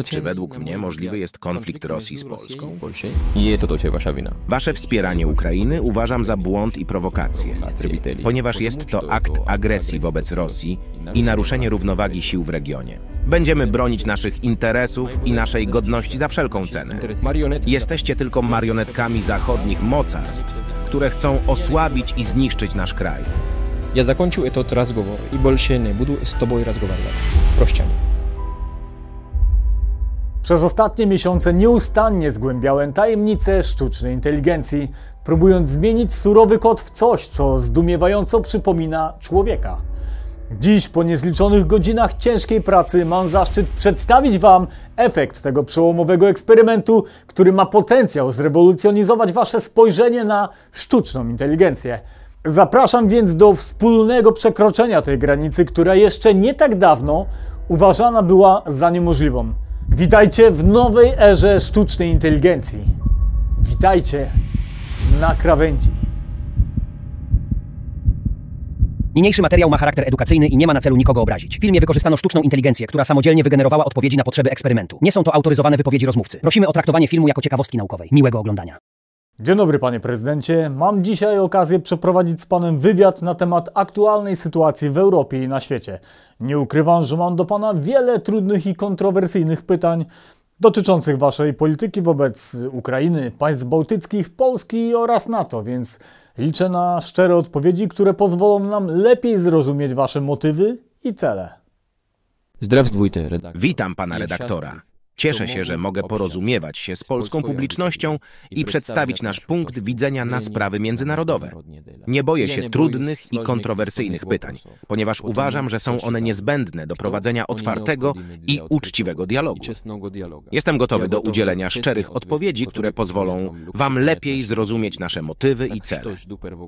Czy według mnie możliwy jest konflikt Rosji z Polską? Wasze wspieranie Ukrainy uważam za błąd i prowokację, ponieważ jest to akt agresji wobec Rosji i naruszenie równowagi sił w regionie. Będziemy bronić naszych interesów i naszej godności za wszelką cenę. Jesteście tylko marionetkami zachodnich mocarstw, które chcą osłabić i zniszczyć nasz kraj. Ja zakończył этот разговор и больше не буду с тобой разговаривать. Прощание. Przez ostatnie miesiące nieustannie zgłębiałem tajemnice sztucznej inteligencji, próbując zmienić surowy kod w coś, co zdumiewająco przypomina człowieka. Dziś, po niezliczonych godzinach ciężkiej pracy, mam zaszczyt przedstawić Wam efekt tego przełomowego eksperymentu, który ma potencjał zrewolucjonizować Wasze spojrzenie na sztuczną inteligencję. Zapraszam więc do wspólnego przekroczenia tej granicy, która jeszcze nie tak dawno uważana była za niemożliwą. Witajcie w nowej erze sztucznej inteligencji. Witajcie na krawędzi. Niniejszy materiał ma charakter edukacyjny i nie ma na celu nikogo obrazić. W filmie wykorzystano sztuczną inteligencję, która samodzielnie wygenerowała odpowiedzi na potrzeby eksperymentu. Nie są to autoryzowane wypowiedzi rozmówcy. Prosimy o traktowanie filmu jako ciekawostki naukowej. Miłego oglądania. Dzień dobry, panie prezydencie. Mam dzisiaj okazję przeprowadzić z panem wywiad na temat aktualnej sytuacji w Europie i na świecie. Nie ukrywam, że mam do pana wiele trudnych i kontrowersyjnych pytań dotyczących waszej polityki wobec Ukrainy, państw bałtyckich, Polski oraz NATO, więc liczę na szczere odpowiedzi, które pozwolą nam lepiej zrozumieć wasze motywy i cele. Witam pana redaktora. Cieszę się, że mogę porozumiewać się z polską publicznością i przedstawić nasz punkt widzenia na sprawy międzynarodowe. Nie boję się trudnych i kontrowersyjnych pytań, ponieważ uważam, że są one niezbędne do prowadzenia otwartego i uczciwego dialogu. Jestem gotowy do udzielenia szczerych odpowiedzi, które pozwolą wam lepiej zrozumieć nasze motywy i cele.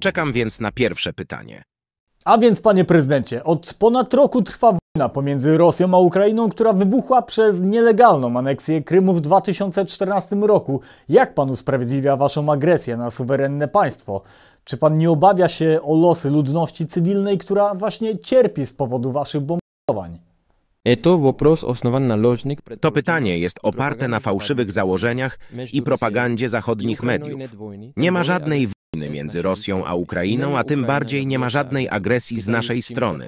Czekam więc na pierwsze pytanie. A więc, panie prezydencie, od ponad roku trwa wojna pomiędzy Rosją a Ukrainą, która wybuchła przez nielegalną aneksję Krymu w 2014 roku. Jak pan usprawiedliwia waszą agresję na suwerenne państwo? Czy pan nie obawia się o losy ludności cywilnej, która właśnie cierpi z powodu waszych bombardowań? To pytanie jest oparte na fałszywych założeniach i propagandzie zachodnich mediów. Nie ma żadnej wojny między Rosją a Ukrainą, a tym bardziej nie ma żadnej agresji z naszej strony.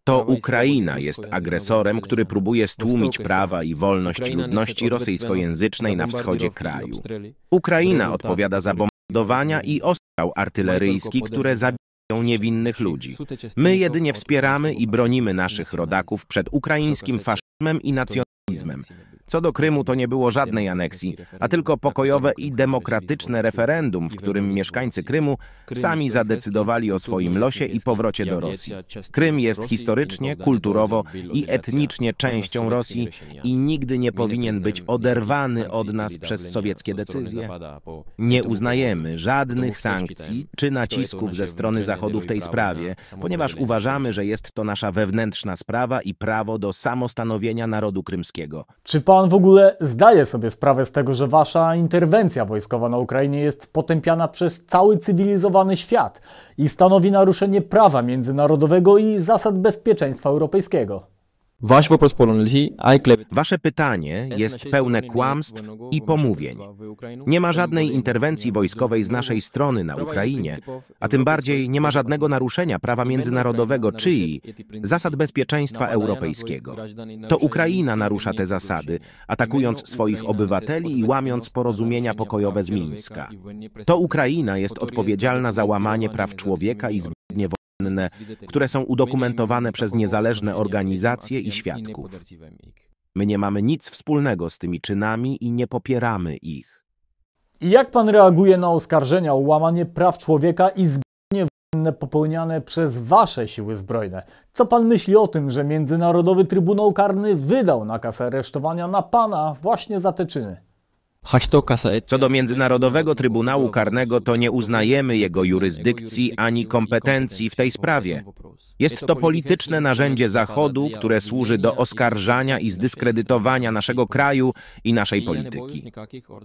To Ukraina jest agresorem, który próbuje stłumić prawa i wolność ludności rosyjskojęzycznej na wschodzie kraju. Ukraina odpowiada za bombardowania i ostrzał artyleryjski, które zabijają niewinnych ludzi. My jedynie wspieramy i bronimy naszych rodaków przed ukraińskim faszyzmem i nacjonalizmem. Co do Krymu, to nie było żadnej aneksji, a tylko pokojowe i demokratyczne referendum, w którym mieszkańcy Krymu sami zadecydowali o swoim losie i powrocie do Rosji. Krym jest historycznie, kulturowo i etnicznie częścią Rosji i nigdy nie powinien być oderwany od nas przez sowieckie decyzje. Nie uznajemy żadnych sankcji czy nacisków ze strony Zachodu w tej sprawie, ponieważ uważamy, że jest to nasza wewnętrzna sprawa i prawo do samostanowienia narodu krymskiego. Czy pan w ogóle zdaje sobie sprawę z tego, że wasza interwencja wojskowa na Ukrainie jest potępiana przez cały cywilizowany świat i stanowi naruszenie prawa międzynarodowego i zasad bezpieczeństwa europejskiego? Wasze pytanie jest pełne kłamstw i pomówień. Nie ma żadnej interwencji wojskowej z naszej strony na Ukrainie, a tym bardziej nie ma żadnego naruszenia prawa międzynarodowego czy zasad bezpieczeństwa europejskiego. To Ukraina narusza te zasady, atakując swoich obywateli i łamiąc porozumienia pokojowe z Mińska. To Ukraina jest odpowiedzialna za łamanie praw człowieka i zbrodnie wojenne, które są udokumentowane przez niezależne organizacje i świadków. My nie mamy nic wspólnego z tymi czynami i nie popieramy ich. I jak pan reaguje na oskarżenia o łamanie praw człowieka i zbrodnie wojenne popełniane przez wasze siły zbrojne? Co pan myśli o tym, że Międzynarodowy Trybunał Karny wydał nakaz aresztowania na pana właśnie za te czyny? Co do Międzynarodowego Trybunału Karnego, to nie uznajemy jego jurysdykcji ani kompetencji w tej sprawie. Jest to polityczne narzędzie Zachodu, które służy do oskarżania i zdyskredytowania naszego kraju i naszej polityki.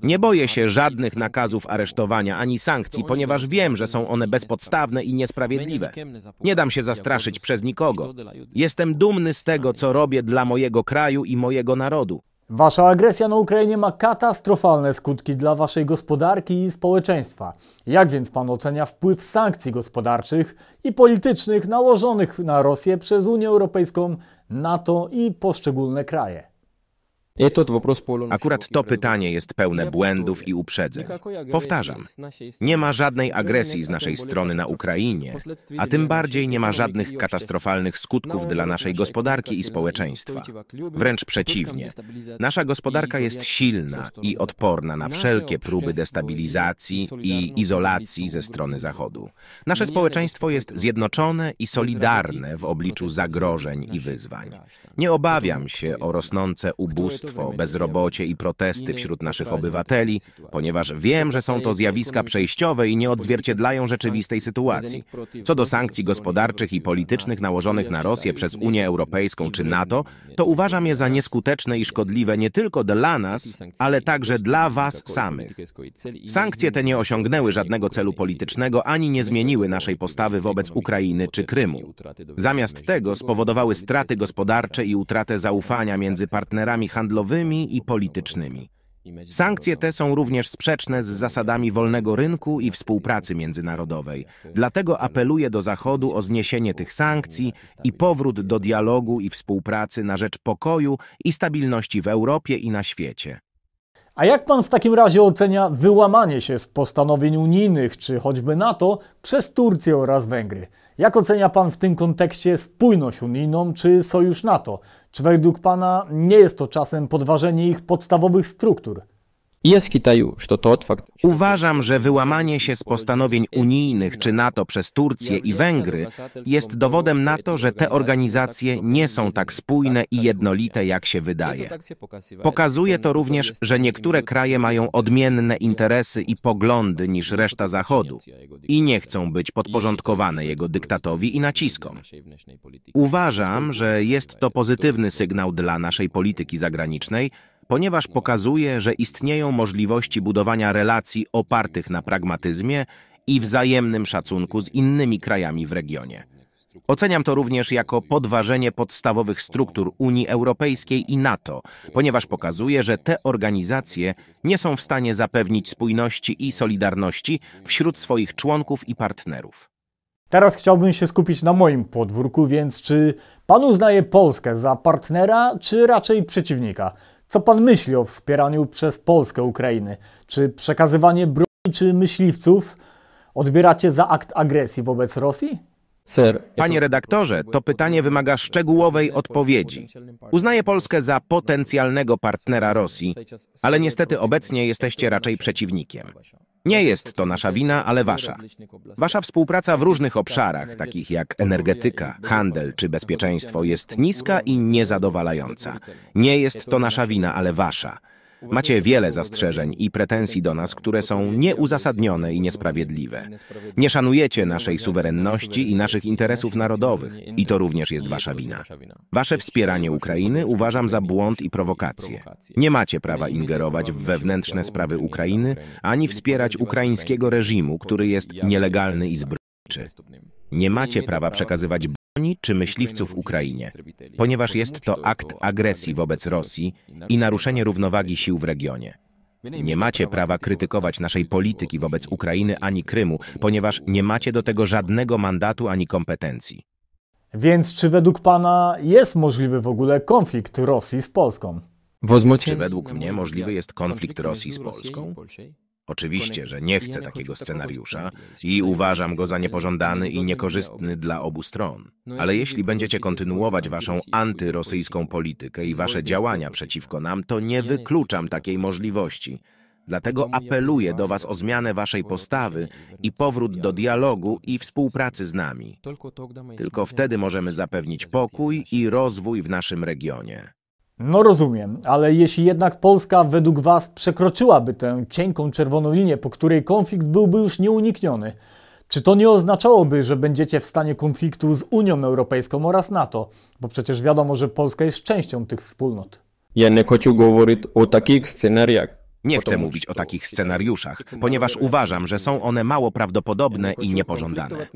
Nie boję się żadnych nakazów aresztowania ani sankcji, ponieważ wiem, że są one bezpodstawne i niesprawiedliwe. Nie dam się zastraszyć przez nikogo. Jestem dumny z tego, co robię dla mojego kraju i mojego narodu. Wasza agresja na Ukrainie ma katastrofalne skutki dla waszej gospodarki i społeczeństwa. Jak więc pan ocenia wpływ sankcji gospodarczych i politycznych nałożonych na Rosję przez Unię Europejską, NATO i poszczególne kraje? Akurat to pytanie jest pełne błędów i uprzedzeń. Powtarzam, nie ma żadnej agresji z naszej strony na Ukrainie, a tym bardziej nie ma żadnych katastrofalnych skutków dla naszej gospodarki i społeczeństwa. Wręcz przeciwnie. Nasza gospodarka jest silna i odporna na wszelkie próby destabilizacji i izolacji ze strony Zachodu. Nasze społeczeństwo jest zjednoczone i solidarne w obliczu zagrożeń i wyzwań. Nie obawiam się o rosnące ubóstwo, bezrobocie i protesty wśród naszych obywateli, ponieważ wiem, że są to zjawiska przejściowe i nie odzwierciedlają rzeczywistej sytuacji. Co do sankcji gospodarczych i politycznych nałożonych na Rosję przez Unię Europejską czy NATO, to uważam je za nieskuteczne i szkodliwe nie tylko dla nas, ale także dla was samych. Sankcje te nie osiągnęły żadnego celu politycznego ani nie zmieniły naszej postawy wobec Ukrainy czy Krymu. Zamiast tego spowodowały straty gospodarcze i utratę zaufania między partnerami handlowymi i politycznymi. Sankcje te są również sprzeczne z zasadami wolnego rynku i współpracy międzynarodowej. Dlatego apeluję do Zachodu o zniesienie tych sankcji i powrót do dialogu i współpracy na rzecz pokoju i stabilności w Europie i na świecie. A jak pan w takim razie ocenia wyłamanie się z postanowień unijnych, czy choćby NATO, przez Turcję oraz Węgry? Jak ocenia pan w tym kontekście spójność unijną, czy sojusz NATO? Czy według pana nie jest to czasem podważenie ich podstawowych struktur? Uważam, że wyłamanie się z postanowień unijnych czy NATO przez Turcję i Węgry jest dowodem na to, że te organizacje nie są tak spójne i jednolite, jak się wydaje. Pokazuje to również, że niektóre kraje mają odmienne interesy i poglądy niż reszta Zachodu i nie chcą być podporządkowane jego dyktatowi i naciskom. Uważam, że jest to pozytywny sygnał dla naszej polityki zagranicznej, ponieważ pokazuje, że istnieją możliwości budowania relacji opartych na pragmatyzmie i wzajemnym szacunku z innymi krajami w regionie. Oceniam to również jako podważenie podstawowych struktur Unii Europejskiej i NATO, ponieważ pokazuje, że te organizacje nie są w stanie zapewnić spójności i solidarności wśród swoich członków i partnerów. Teraz chciałbym się skupić na moim podwórku, więc czy pan uznaje Polskę za partnera, czy raczej przeciwnika? Co pan myśli o wspieraniu przez Polskę Ukrainy? Czy przekazywanie broni czy myśliwców odbieracie za akt agresji wobec Rosji? Panie redaktorze, to pytanie wymaga szczegółowej odpowiedzi. Uznaję Polskę za potencjalnego partnera Rosji, ale niestety obecnie jesteście raczej przeciwnikiem. Nie jest to nasza wina, ale wasza. Wasza współpraca w różnych obszarach, takich jak energetyka, handel czy bezpieczeństwo, jest niska i niezadowalająca. Nie jest to nasza wina, ale wasza. Macie wiele zastrzeżeń i pretensji do nas, które są nieuzasadnione i niesprawiedliwe. Nie szanujecie naszej suwerenności i naszych interesów narodowych i to również jest wasza wina. Wasze wspieranie Ukrainy uważam za błąd i prowokację. Nie macie prawa ingerować w wewnętrzne sprawy Ukrainy, ani wspierać ukraińskiego reżimu, który jest nielegalny i zbrodniczy. Nie macie prawa przekazywać broni czy myśliwców Ukrainie, ponieważ jest to akt agresji wobec Rosji i naruszenie równowagi sił w regionie. Nie macie prawa krytykować naszej polityki wobec Ukrainy ani Krymu, ponieważ nie macie do tego żadnego mandatu ani kompetencji. Więc czy według pana jest możliwy w ogóle konflikt Rosji z Polską? Czy według mnie możliwy jest konflikt Rosji z Polską? Oczywiście, że nie chcę takiego scenariusza i uważam go za niepożądany i niekorzystny dla obu stron. Ale jeśli będziecie kontynuować waszą antyrosyjską politykę i wasze działania przeciwko nam, to nie wykluczam takiej możliwości. Dlatego apeluję do was o zmianę waszej postawy i powrót do dialogu i współpracy z nami. Tylko wtedy możemy zapewnić pokój i rozwój w naszym regionie. No rozumiem, ale jeśli jednak Polska według was przekroczyłaby tę cienką czerwoną linię, po której konflikt byłby już nieunikniony, czy to nie oznaczałoby, że będziecie w stanie konfliktu z Unią Europejską oraz NATO? Bo przecież wiadomo, że Polska jest częścią tych wspólnot. Ja nie хочу говорити o takich scenariach. Nie chcę mówić o takich scenariuszach, ponieważ uważam, że są one mało prawdopodobne i niepożądane.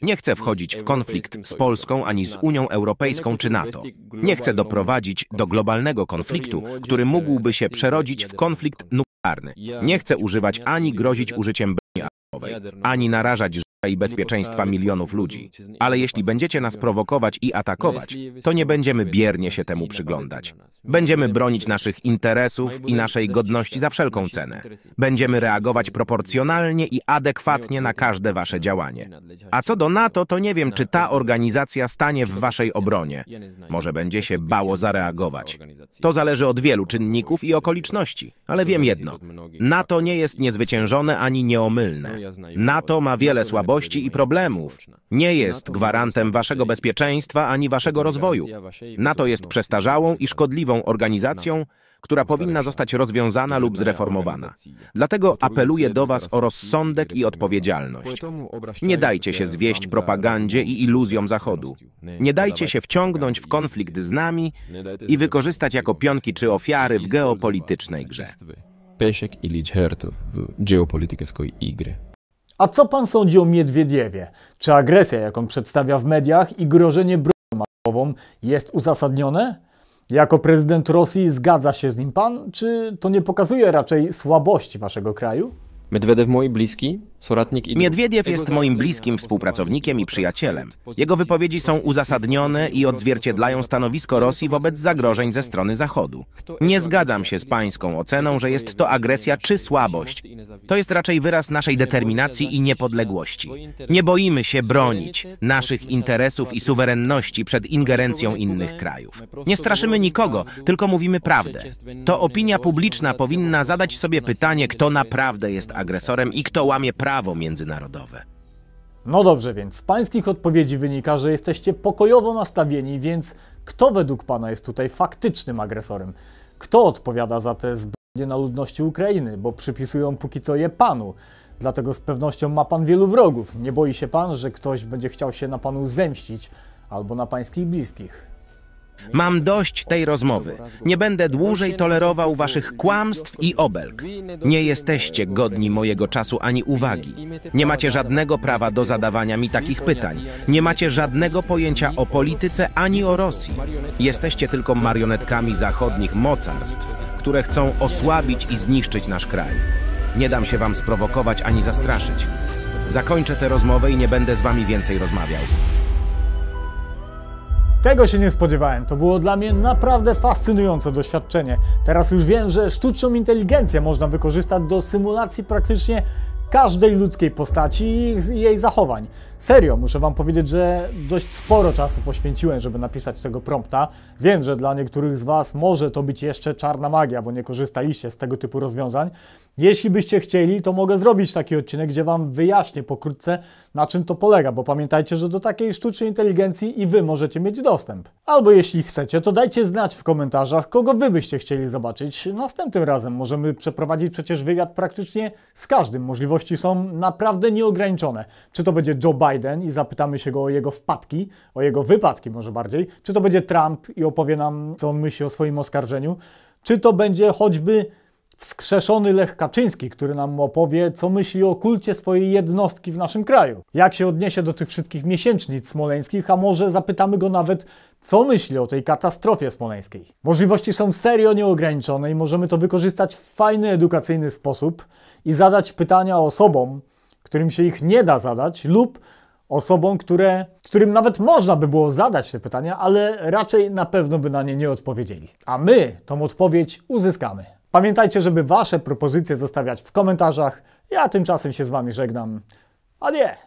Nie chcę wchodzić w konflikt z Polską ani z Unią Europejską czy NATO. Nie chcę doprowadzić do globalnego konfliktu, który mógłby się przerodzić w konflikt nuklearny. Nie chcę używać ani grozić użyciem broni atomowej, ani narażać życia i bezpieczeństwa milionów ludzi. Ale jeśli będziecie nas prowokować i atakować, to nie będziemy biernie się temu przyglądać. Będziemy bronić naszych interesów i naszej godności za wszelką cenę. Będziemy reagować proporcjonalnie i adekwatnie na każde wasze działanie. A co do NATO, to nie wiem, czy ta organizacja stanie w waszej obronie. Może będzie się bało zareagować. To zależy od wielu czynników i okoliczności. Ale wiem jedno. NATO nie jest niezwyciężone ani nieomylne. NATO ma wiele słabości i problemów. Nie jest gwarantem waszego bezpieczeństwa ani waszego rozwoju. NATO jest przestarzałą i szkodliwą organizacją, która powinna zostać rozwiązana lub zreformowana. Dlatego apeluję do was o rozsądek i odpowiedzialność. Nie dajcie się zwieść propagandzie i iluzjom Zachodu. Nie dajcie się wciągnąć w konflikt z nami i wykorzystać jako pionki czy ofiary w geopolitycznej grze. Peszek ili żartów w geopolitycznej igry. A co pan sądzi o Miedwiediewie? Czy agresja, jaką przedstawia w mediach i grożenie bronią atomową jest uzasadnione? Jako prezydent Rosji zgadza się z nim pan? Czy to nie pokazuje raczej słabości waszego kraju? Miedwiediew jest moim bliskim współpracownikiem i przyjacielem. Jego wypowiedzi są uzasadnione i odzwierciedlają stanowisko Rosji wobec zagrożeń ze strony Zachodu. Nie zgadzam się z pańską oceną, że jest to agresja czy słabość. To jest raczej wyraz naszej determinacji i niepodległości. Nie boimy się bronić naszych interesów i suwerenności przed ingerencją innych krajów. Nie straszymy nikogo, tylko mówimy prawdę. To opinia publiczna powinna zadać sobie pytanie, kto naprawdę jest agresorem i kto łamie prawo międzynarodowe. No dobrze, więc z pańskich odpowiedzi wynika, że jesteście pokojowo nastawieni, więc kto według pana jest tutaj faktycznym agresorem? Kto odpowiada za te zbrodnie na ludności Ukrainy? Bo przypisują póki co je panu. Dlatego z pewnością ma pan wielu wrogów. Nie boi się pan, że ktoś będzie chciał się na panu zemścić albo na pańskich bliskich? Mam dość tej rozmowy. Nie będę dłużej tolerował waszych kłamstw i obelg. Nie jesteście godni mojego czasu ani uwagi. Nie macie żadnego prawa do zadawania mi takich pytań. Nie macie żadnego pojęcia o polityce ani o Rosji. Jesteście tylko marionetkami zachodnich mocarstw, które chcą osłabić i zniszczyć nasz kraj. Nie dam się wam sprowokować ani zastraszyć. Zakończę tę rozmowę i nie będę z wami więcej rozmawiał. Tego się nie spodziewałem. To było dla mnie naprawdę fascynujące doświadczenie. Teraz już wiem, że sztuczną inteligencję można wykorzystać do symulacji praktycznie każdej ludzkiej postaci i jej zachowań. Serio, muszę wam powiedzieć, że dość sporo czasu poświęciłem, żeby napisać tego prompta. Wiem, że dla niektórych z was może to być jeszcze czarna magia, bo nie korzystaliście z tego typu rozwiązań. Jeśli byście chcieli, to mogę zrobić taki odcinek, gdzie wam wyjaśnię pokrótce, na czym to polega, bo pamiętajcie, że do takiej sztucznej inteligencji i wy możecie mieć dostęp. Albo jeśli chcecie, to dajcie znać w komentarzach, kogo wy byście chcieli zobaczyć następnym razem. Możemy przeprowadzić przecież wywiad praktycznie z każdym. Możliwości są naprawdę nieograniczone. Czy to będzie Joe Biden i zapytamy się go o jego wpadki, o jego wypadki może bardziej, czy to będzie Trump i opowie nam, co on myśli o swoim oskarżeniu, czy to będzie choćby wskrzeszony Lech Kaczyński, który nam opowie, co myśli o kulcie swojej jednostki w naszym kraju. Jak się odniesie do tych wszystkich miesięcznic smoleńskich, a może zapytamy go nawet, co myśli o tej katastrofie smoleńskiej. Możliwości są serio nieograniczone i możemy to wykorzystać w fajny, edukacyjny sposób i zadać pytania osobom, którym się ich nie da zadać, lub osobom, którym nawet można by było zadać te pytania, ale raczej na pewno by na nie nie odpowiedzieli. A my tą odpowiedź uzyskamy. Pamiętajcie, żeby wasze propozycje zostawiać w komentarzach. Ja tymczasem się z wami żegnam. Adieu!